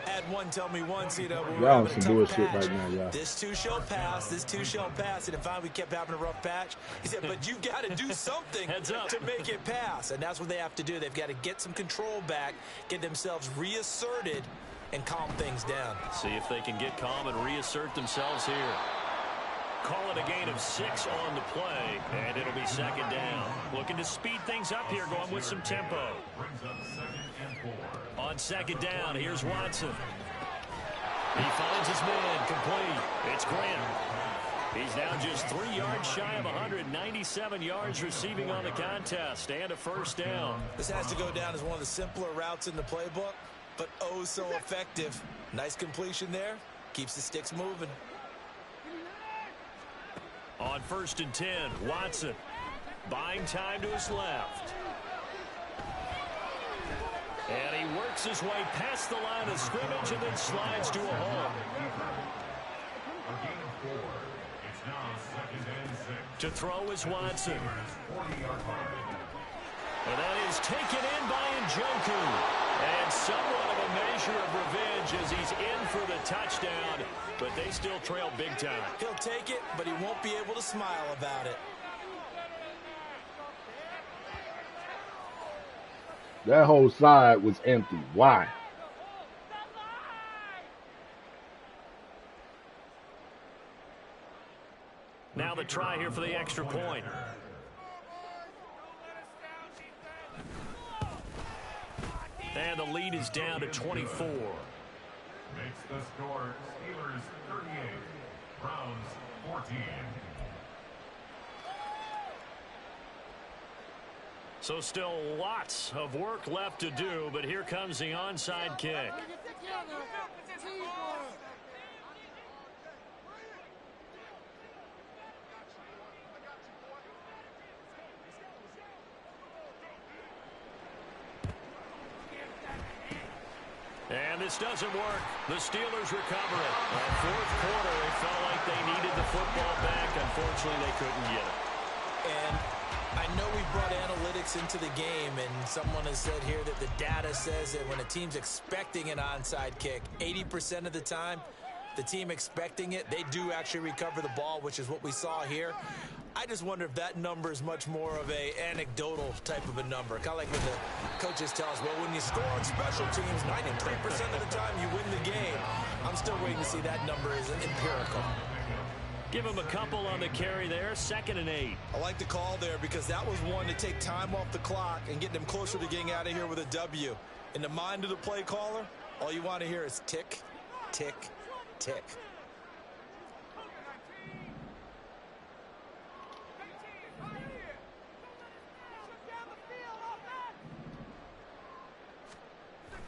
Had one tell me once, you know, when we're having a tough patch, right now, y'all. This too shall pass, this too shall pass. And finally we kept having a rough patch. He said, but you got to do something to make it pass. And that's what they have to do. They've got to get some control back, get themselves reasserted, and calm things down. See if they can get calm and reassert themselves here. Call it a gain of 6 on the play, and it'll be 2nd down. Looking to speed things up here, going with some tempo. On 2nd down, here's Watson. He finds his man, complete. It's Grant. He's now just 3 yards shy of 197 yards receiving on the contest, and a 1st down. This has to go down as one of the simpler routes in the playbook, but oh so effective. Nice completion there. Keeps the sticks moving. On 1st and 10, Watson buying time to his left. And he works his way past the line of scrimmage and then slides to a hole. To throw is Watson. And that is taken in by Njoku. And somewhat of a measure of revenge as he's in for the touchdown. But they still trail big time. He'll take it, but he won't be able to smile about it. That whole side was empty. Why? Now the try here for the extra point. And the lead is down to 24. Makes the score Steelers 38, Browns 14. So still lots of work left to do, but here comes the onside kick. And this doesn't work. The Steelers recover it. Fourth quarter, it felt like they needed the football back. Unfortunately, they couldn't get it. And I know we brought analytics into the game, and someone has said here that the data says that when a team's expecting an onside kick, 80% of the time, the team expecting it, they do actually recover the ball, which is what we saw here. I just wonder if that number is much more of a anecdotal type of a number. Kind of like when the coaches tell us, well, when you score on special teams, 93% of the time you win the game. I'm still waiting to see that number is empirical. Give him a couple on the carry there, 2nd and 8. I like the call there because that was one to take time off the clock and get them closer to getting out of here with a W. In the mind of the play caller, all you want to hear is tick, tick, tick.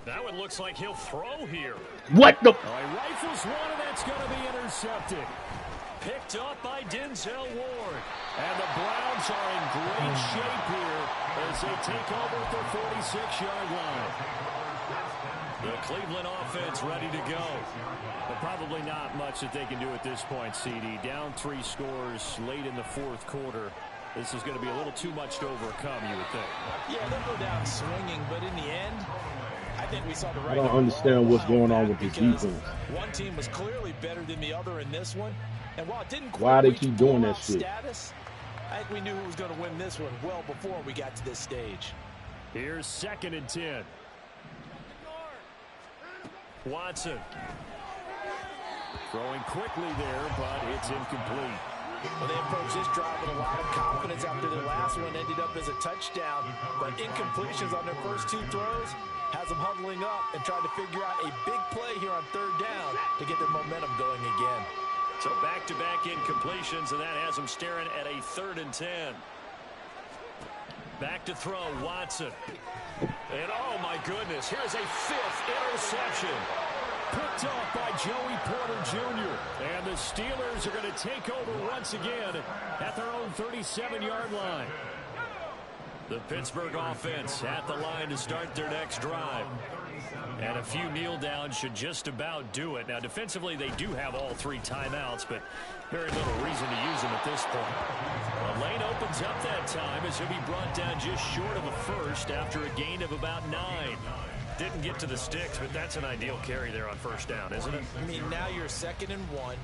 Now it looks like he'll throw here. What the? Oh, he rifles one, and that's going to be intercepted. Picked up by Denzel Ward. And the Browns are in great shape here as they take over at their 46-yard line. The Cleveland offense ready to go. But probably not much that they can do at this point, CD. Down 3 scores late in the fourth quarter. This is going to be a little too much to overcome, you would think. Yeah, they'll go down swinging, but in the end, I think we saw the right. I don't understand what's going on with this defense. One team was clearly better than the other in this one, and while it didn't quite why they keep doing that shit? Status, I think we knew who was going to win this one well before we got to this stage. Here's 2nd and 10. Watson throwing quickly there, but it's incomplete. Well, they approached this drive with a lot of confidence after their last one ended up as a touchdown, but incompletions on their first 2 throws has them huddling up and trying to figure out a big play here on 3rd down to get their momentum going again. So back-to-back incompletions, and that has them staring at a 3rd and 10. Back to throw, Watson. And oh my goodness, here's a 5th interception. Picked off by Joey Porter Jr. And the Steelers are going to take over once again at their own 37-yard line. The Pittsburgh offense at the line to start their next drive. And a few kneel downs should just about do it. Now, defensively, they do have all 3 timeouts, but very little reason to use them at this point. The lane opens up that time as he'll be brought down just short of a first after a gain of about 9. Didn't get to the sticks, but that's an ideal carry there on 1st down, isn't it? I mean, now you're 2nd and 1.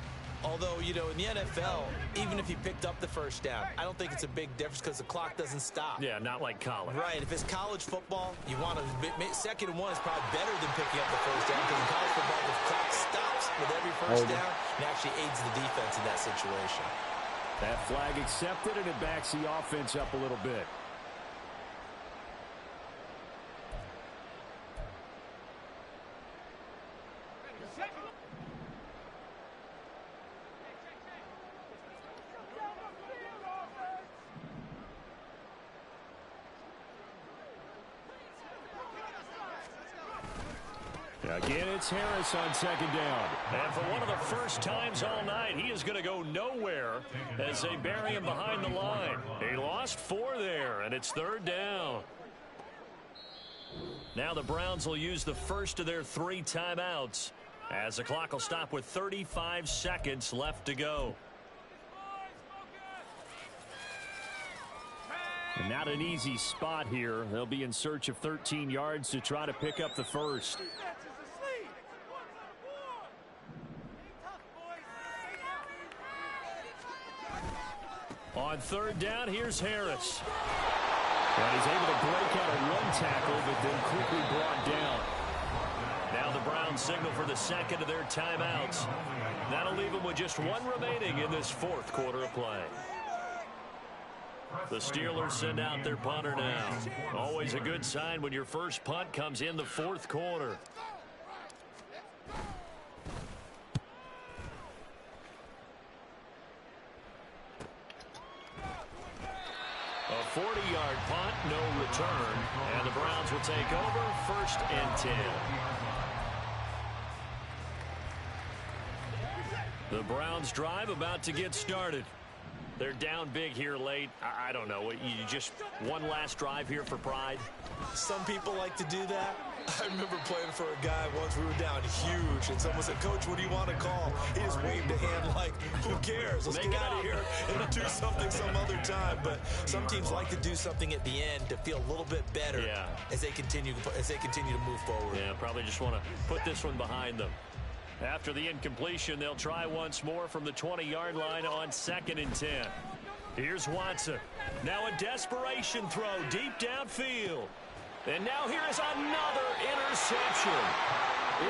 Although, you know, in the NFL, even if he picked up the 1st down, I don't think it's a big difference because the clock doesn't stop. Yeah, not like college. Right. If it's college football, you want to 2nd and 1 is probably better than picking up the 1st down because in college football, the clock stops with every 1st down and actually aids the defense in that situation. That flag accepted, and it backs the offense up a little bit. Again, it's Harris on 2nd down. And for one of the first times all night, he is going to go nowhere as they bury him behind the line. He lost 4 there, and it's 3rd down. Now the Browns will use the first of their 3 timeouts as the clock will stop with 35 seconds left to go. And not an easy spot here. They'll be in search of 13 yards to try to pick up the first. On 3rd down, here's Harris. And he's able to break out a 1 tackle, but then quickly brought down. Now the Browns signal for the 2nd of their timeouts. That'll leave them with just 1 remaining in this 4th quarter of play. The Steelers send out their punter now. Always a good sign when your first punt comes in the 4th quarter. A 40-yard punt, no return. And the Browns will take over, 1st and 10. The Browns drive about to get started. They're down big here late. I don't know. You just one last drive here for pride? Some people like to do that. I remember playing for a guy once. We were down huge, and someone said, "Coach, what do you want to call?" He just waved a hand like, "Who cares? Let's get out of here and do something some other time." But some teams like to do something at the end to feel a little bit better as they continue to move forward. Yeah, probably just want to put this one behind them. After the incompletion, they'll try once more from the 20-yard line on 2nd and 10. Here's Watson. Now a desperation throw deep downfield. And now here is another interception.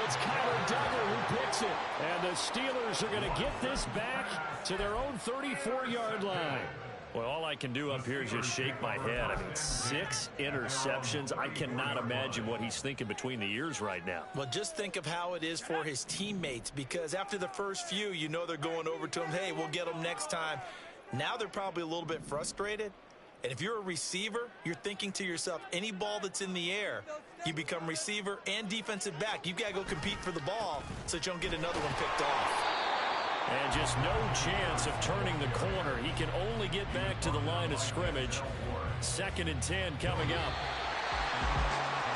It's Kyler Duggar who picks it. And the Steelers are going to get this back to their own 34-yard line. Well, all I can do up here is just shake my head. I mean, 6 interceptions. I cannot imagine what he's thinking between the ears right now. Well, just think of how it is for his teammates, because after the first few, you know they're going over to him, "Hey, we'll get them next time." Now they're probably a little bit frustrated. And if you're a receiver, you're thinking to yourself, any ball that's in the air, you become receiver and defensive back. You've got to go compete for the ball so that you don't get another one picked off. And just no chance of turning the corner. He can only get back to the line of scrimmage. 2nd and 10 coming up.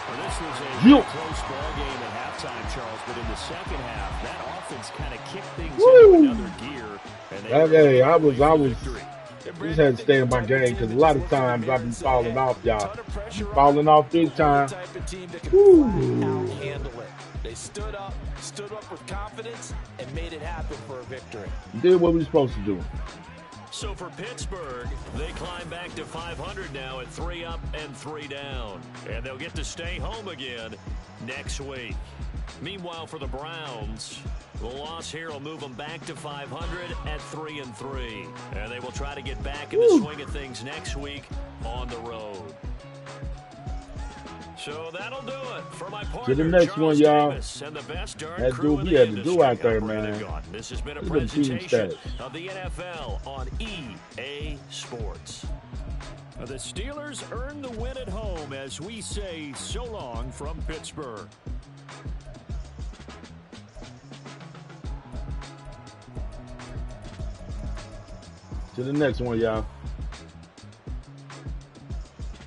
Well, this was a close ball game at halftime, Charles, but in the second half, that offense kind of kicked things into another gear. And Hey, I just had to stay in my game because a lot of times I've been falling off, y'all. Falling off big time. Handle it. They stood up with confidence, and made it happen for a victory. Did what we were supposed to do. So for Pittsburgh, they climb back to 500 now at 3 up and 3 down. And they'll get to stay home again next week. Meanwhile, for the Browns, the loss here will move them back to 500 at 3 and 3. And they will try to get back in the swing of things next week on the road. So that'll do it for my partner, to the next Charles one, y'all. Davis, and the best darn That crew dude in we the had to do industry. out there, I'm Brandon man. Gaudin. This has been a Look at the team presentation stats. of the NFL on EA Sports. The Steelers earn the win at home as we say so long from Pittsburgh. To the next one, y'all.